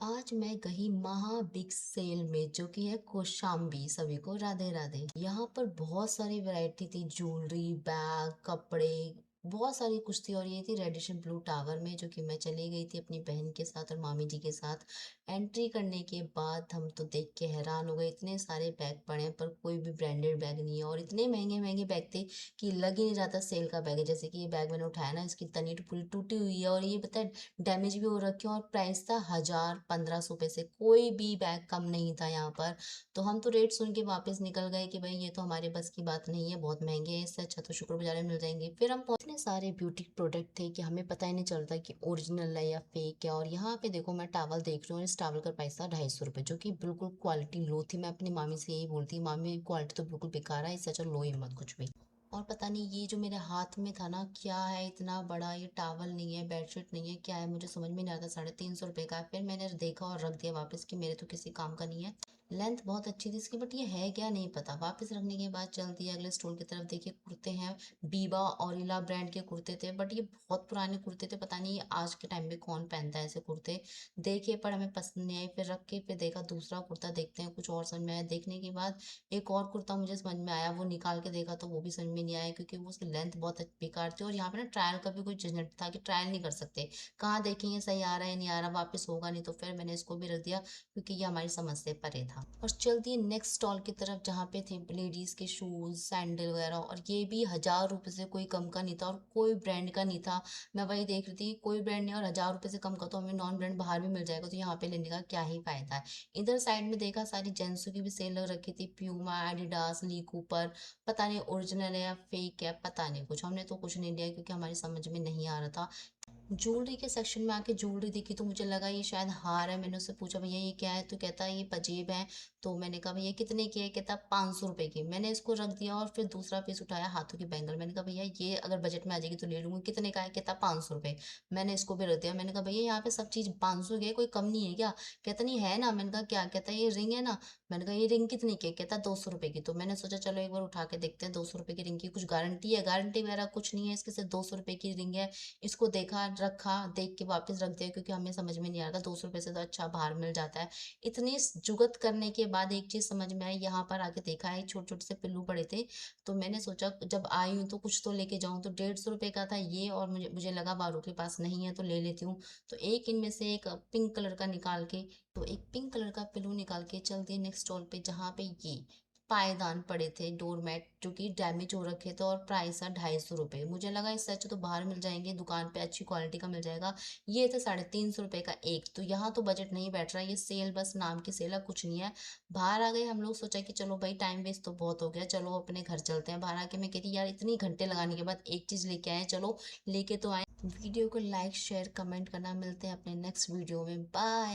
आज मैं गई महा बिग सेल में जो कि है कौशाम्बी। सभी को राधे राधे। यहाँ पर बहुत सारी वैरायटी थी, ज्वेलरी, बैग, कपड़े, बहुत सारी कुछ थी। और ये थी रेडिशन ब्लू टावर में, जो कि मैं चली गई थी अपनी बहन के साथ और मामी जी के साथ। एंट्री करने के बाद हम तो देख के हैरान हो गए, इतने सारे बैग पड़े हैं पर कोई भी ब्रांडेड बैग नहीं है और इतने महंगे महंगे बैग थे कि लग ही नहीं रहा था सेल का बैग है। जैसे कि ये बैग मैंने उठाया ना, इसकी तनी पूरी टूटी हुई है और ये पता है डैमेज भी हो रखे हैं। और प्राइस था 1000-1500 से, कोई भी बैग कम नहीं था यहाँ पर। तो हम तो रेट सुन के वापस निकल गए कि भाई ये तो हमारे बस की बात नहीं है, बहुत महंगे हैं, इससे अच्छा तो शुक्र बाजार में मिल जाएंगे। फिर हम इतने सारे ब्यूटी प्रोडक्ट थे कि हमें पता ही नहीं चलता कि ओरिजिनल है या फेक है। और यहाँ पे देखो, मैं टावल देख रही हूँ, इस टावल का प्राइस था 250 रुपये, जो कि बिल्कुल क्वालिटी लो थी। मैं अपनी मामी से यही बोलती, मामी क्वालिटी तो बिल्कुल बेकार है, इससे अच्छा लो ही मत कुछ भी। और पता नहीं ये जो मेरे हाथ में था ना, क्या है इतना बड़ा, ये टावल नहीं है, बेडशीट नहीं है, क्या है मुझे समझ में नहीं आता। 350 रुपये का है। फिर मैंने देखा और रख दिया वापस कि मेरे तो किसी काम का नहीं है। लेंथ बहुत अच्छी थी इसकी, बट ये है क्या नहीं पता। वापस रखने के बाद चल दिया अगले स्टोर की तरफ। देखिए कुर्ते हैं, बीबा और इला ब्रांड के कुर्ते थे, बट ये बहुत पुराने कुर्ते थे, पता नहीं आज के टाइम में कौन पहनता है ऐसे कुर्ते। देखे पर हमें पसंद नहीं आए, फिर रख के फिर देखा दूसरा कुर्ता, देखते हैं कुछ और समझ में आया। देखने के बाद एक और कुर्ता मुझे समझ में आया, वो निकाल के देखा तो वो भी समझ में नहीं आया, क्योंकि वो उसकी लेंथ बहुत बेकार थी। और यहाँ पे ना ट्रायल का भी कोई झंझट था कि ट्रायल नहीं कर सकते, कहाँ देखेंगे सही आ रहा है नहीं आ रहा, वापस होगा नहीं। तो फिर मैंने इसको भी रख दिया, क्योंकि ये हमारी समझ से परे था। और चलती है नेक्स्ट स्टॉल की तरफ, जहाँ पे थे लेडीज के शूज, सैंडल वगैरह। और ये भी 1000 रुपये से कोई कम का नहीं था और कोई ब्रांड का नहीं था। मैं वही देख रही थी, कोई ब्रांड नहीं और 1000 रुपये से कम का, तो हमें नॉन ब्रांड बाहर भी मिल जाएगा, तो यहाँ पे लेने का क्या ही फायदा है। इधर साइड में देखा, सारी जेंट्सों की भी सेल लग रखी थी, प्यूमा, एडिडास, ली कूपर। पता नहीं ओरिजिनल है या फेक है, पता नहीं कुछ। हमने तो कुछ नहीं लिया क्योंकि हमारी समझ में नहीं आ रहा था। ज्वेलरी के सेक्शन में आके ज्वेलरी देखी तो मुझे लगा ये शायद हार है। मैंने उससे पूछा, भैया ये क्या है? तो कहता है ये पजेब है। तो मैंने कहा भैया कितने की है? कहता 500 रुपए की। मैंने इसको रख दिया और फिर दूसरा पीस उठाया, हाथों की बैंगल। मैंने कहा भैया ये अगर बजट में आ जाएगी तो ले लूंगी। कितने का है? कहता 500 रुपये। मैंने इसको भी रख दिया। मैंने कहा भैया यहाँ पे सब चीज 500 की है, कोई कम नहीं है क्या? कहता नहीं है ना। मैंने कहा क्या? कहता ये रिंग है ना। मैंने कहा ये रिंग कितनी की है? कहता 200 रुपए की। तो मैंने सोचा चलो एक बार उठा के देखते हैं, 200 रुपए की रिंग की कुछ गारंटी है? गारंटी वगैरह कुछ नहीं है इसके, सिर्फ 200 रुपए की रिंग है। इसको देखा, रखा, देख के वापस रख दिया, क्योंकि हमें समझ में नहीं आ रहा था। 200 रुपये से तो अच्छा बाहर मिल जाता है। इतनी जुगत करने के बाद एक चीज समझ में आई, यहाँ पर आके देखा है छोटे छोटे से पिल्लू पड़े थे। तो मैंने सोचा जब आई हूँ तो कुछ तो लेके जाऊँ। तो 150 रुपये का था ये, और मुझे मुझे लगा बारू के पास नहीं है तो ले लेती हूँ। तो एक इनमें से एक पिंक कलर का निकाल के, तो एक पिंक कलर का पिल्लू निकाल के चल दिए नेक्स्ट स्टॉल पे, जहाँ पे ये पायदान पड़े थे, डोरमेट, जो कि डैमेज हो रखे थे और प्राइस था 250 रुपये। मुझे लगा इससे अच्छा तो बाहर मिल जाएंगे, दुकान पे अच्छी क्वालिटी का मिल जाएगा। ये थे 350 रुपये का एक। तो यहाँ तो बजट नहीं बैठ रहा, ये सेल बस नाम की सेल है, कुछ नहीं है। बाहर आ गए हम लोग, सोचा कि चलो भाई टाइम वेस्ट तो बहुत हो गया, चलो अपने घर चलते हैं। बाहर आके मैं कहती यार इतनी घंटे लगाने के बाद एक चीज लेके आए, चलो लेके तो आए। वीडियो को लाइक शेयर कमेंट करना। मिलते हैं अपने नेक्स्ट वीडियो में, बाय।